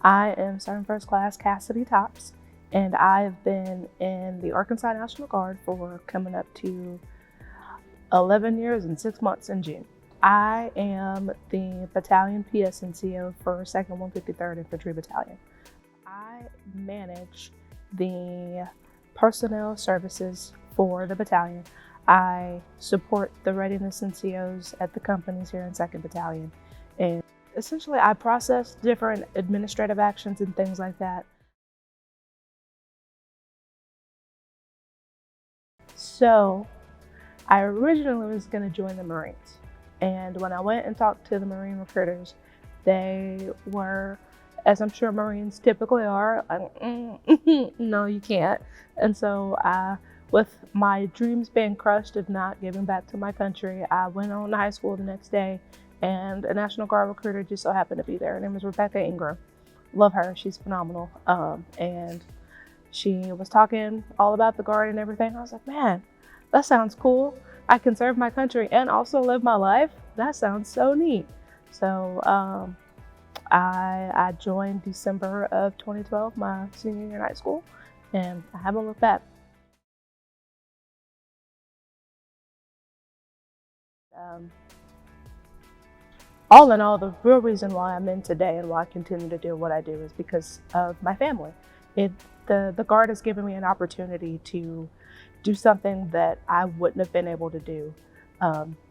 I am serving First Class Cassidy Topps, and I've been in the Arkansas National Guard for coming up to 11 years and 6 months in June. I am the battalion PSNCO for 2nd 153rd Infantry Battalion. I manage the personnel services for the battalion. I support the readiness NCOs at the companies here in 2nd Battalion, and essentially I process different administrative actions and things like that. So I originally was going to join the Marines, and when I went and talked to the Marine recruiters, they were, as I'm sure Marines typically are, like, no, you can't. And so with my dreams being crushed of not giving back to my country, I went on to high school the next day, and a National Guard recruiter just so happened to be there. Her name is Rebecca Ingram. Love her, she's phenomenal. And she was talking all about the Guard and everything. I was like, man, that sounds cool. I can serve my country and also live my life. That sounds so neat. So I joined December of 2012, my senior year in high school, and I haven't looked back. All in all, the real reason why I'm in today and why I continue to do what I do is because of my family. The Guard has given me an opportunity to do something that I wouldn't have been able to do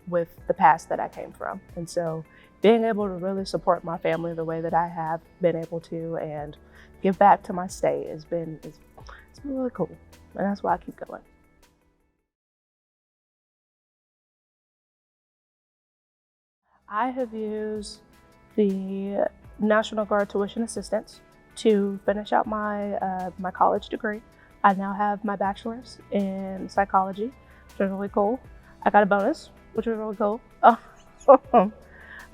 with the past that I came from. And so being able to really support my family the way that I have been able to and give back to my state it's been really cool. And that's why I keep going. I have used the National Guard tuition assistance to finish out my my college degree. I now have my bachelor's in psychology, which is really cool. I got a bonus, which was really cool.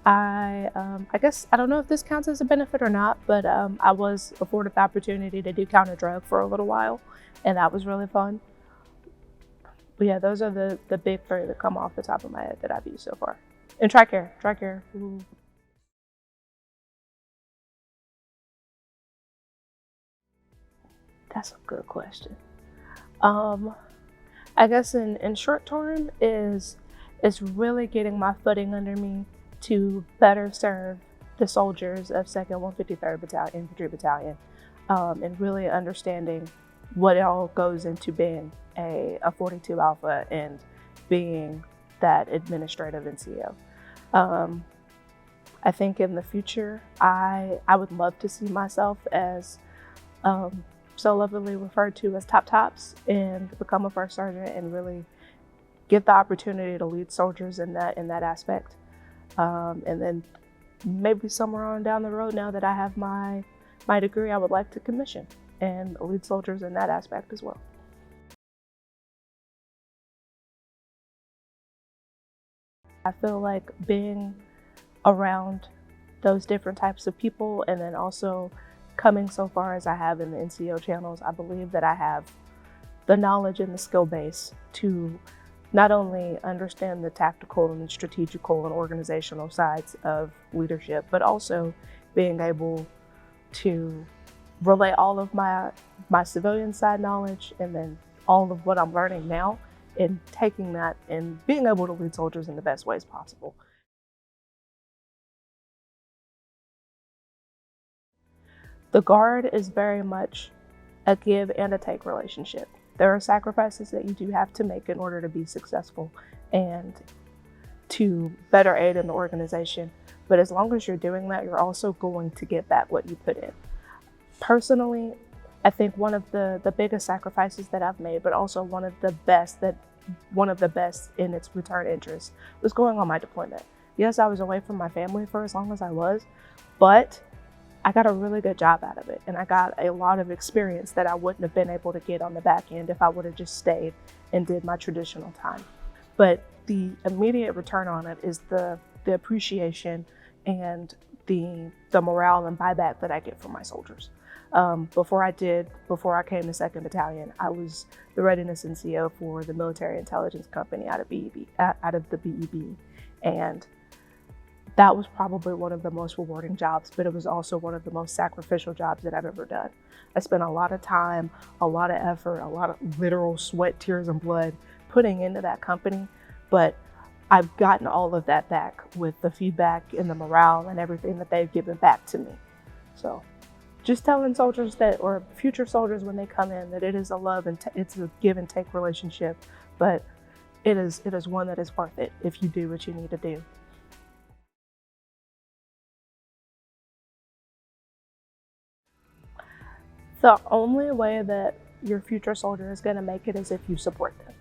I guess, I don't know if this counts as a benefit or not, but I was afforded the opportunity to do counter drug for a little while, and that was really fun. But yeah, those are the big three that come off the top of my head that I've used so far. And TRICARE. Ooh. That's a good question. I guess in short term is really getting my footing under me to better serve the soldiers of 2nd 153rd Battalion, Infantry Battalion, and really understanding what all goes into being a 42 Alpha and being that administrative NCO. I think in the future, I would love to see myself as so lovingly referred to as Top Tops and become a first sergeant and really get the opportunity to lead soldiers in that aspect. And then maybe somewhere on down the road, now that I have my degree, I would like to commission and lead soldiers in that aspect as well. I feel like being around those different types of people and then also coming so far as I have in the NCO channels, I believe that I have the knowledge and the skill base to not only understand the tactical and strategical and organizational sides of leadership, but also being able to relay all of my civilian side knowledge and then all of what I'm learning now and taking that and being able to lead soldiers in the best ways possible. The Guard is very much a give and a take relationship. There are sacrifices that you do have to make in order to be successful and to better aid in the organization. But as long as you're doing that, you're also going to get back what you put in. Personally, I think one of the biggest sacrifices that I've made, but also one of the best in its return interest, was going on my deployment. Yes, I was away from my family for as long as I was, but I got a really good job out of it, and I got a lot of experience that I wouldn't have been able to get on the back end if I would have just stayed and did my traditional time. But the immediate return on it is the appreciation and the morale and buyback that I get from my soldiers. Before I came to 2nd Battalion, I was the readiness NCO for the Military Intelligence Company out of the BEB, and that was probably one of the most rewarding jobs, but it was also one of the most sacrificial jobs that I've ever done. I spent a lot of time, a lot of effort, a lot of literal sweat, tears, and blood putting into that company, but I've gotten all of that back with the feedback and the morale and everything that they've given back to me. So just telling soldiers that, or future soldiers when they come in, that it is a love and it's a give and take relationship, but it is one that is worth it if you do what you need to do. The only way that your future soldier is going to make it is if you support them.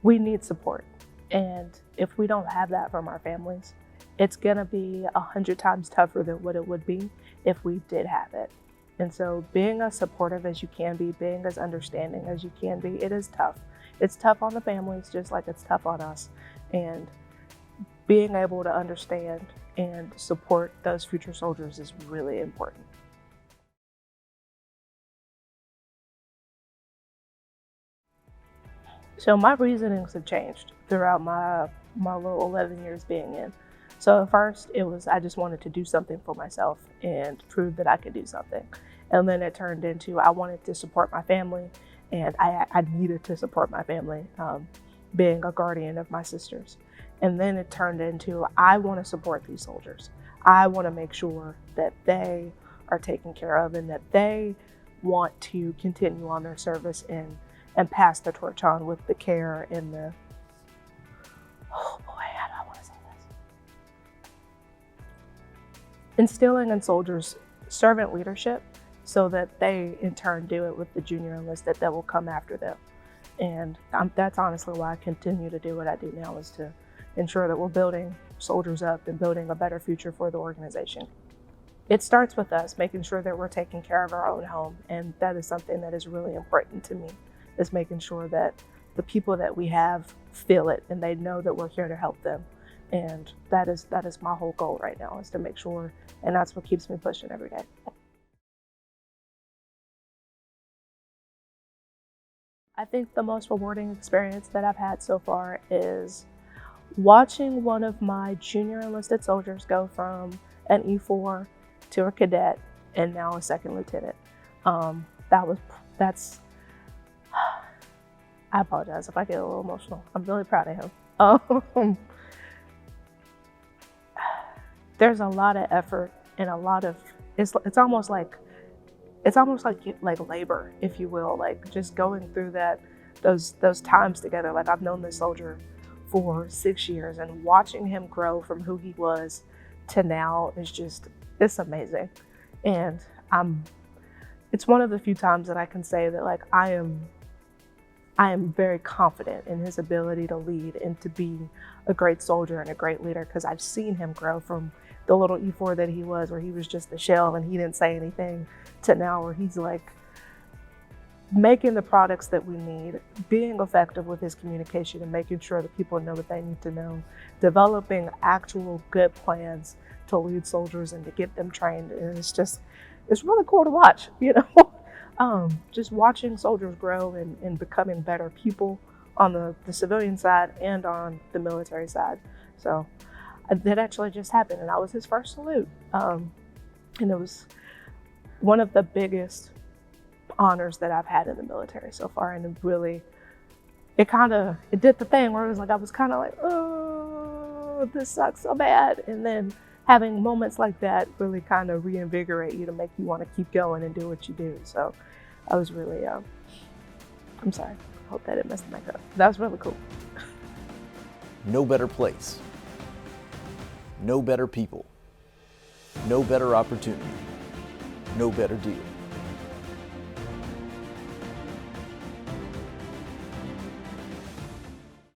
We need support, and if we don't have that from our families, it's going to be 100 times tougher than what it would be if we did have it. And so being as supportive as you can be, being as understanding as you can be, it is tough. It's tough on the families just like it's tough on us. And being able to understand and support those future soldiers is really important. So my reasonings have changed throughout my little 11 years being in. So at first it was, I just wanted to do something for myself and prove that I could do something. And then it turned into, I wanted to support my family, and I needed to support my family, being a guardian of my sisters. And then it turned into, I want to support these soldiers. I want to make sure that they are taken care of and that they want to continue on their service and pass the torch on with the care and the, oh boy, how do I want to say this? Instilling in soldiers servant leadership so that they in turn do it with the junior enlisted that will come after them. And that's honestly why I continue to do what I do now, is to ensure that we're building soldiers up and building a better future for the organization. It starts with us making sure that we're taking care of our own home, and that is something that is really important to me, is making sure that the people that we have feel it and they know that we're here to help them. And that is my whole goal right now, is to make sure, and that's what keeps me pushing every day. I think the most rewarding experience that I've had so far is watching one of my junior enlisted soldiers go from an E4 to a cadet and now a second lieutenant. That's I apologize if I get a little emotional. I'm really proud of him. There's a lot of effort and a lot of, it's almost like labor, if you will, like just going through those times together. Like, I've known this soldier for 6 years, and watching him grow from who he was to now is just, it's amazing. And it's one of the few times that I can say that, like, I am very confident in his ability to lead and to be a great soldier and a great leader, because I've seen him grow from the little E4 that he was, where he was just a shell and he didn't say anything, to now where he's like making the products that we need, being effective with his communication and making sure that people know what they need to know, developing actual good plans to lead soldiers and to get them trained. And it's really cool to watch, you know. Just watching soldiers grow and becoming better people on the civilian side and on the military side. So that actually just happened, and I was his first salute. And it was one of the biggest honors that I've had in the military so far. And it really, it did the thing where it was like, I was kind of like, oh, this sucks so bad. And then having moments like that really kind of reinvigorate you to make you want to keep going and do what you do. So I was really, I'm sorry, I hope that didn't mess my up. That was really cool. No better place, no better people, no better opportunity, no better deal.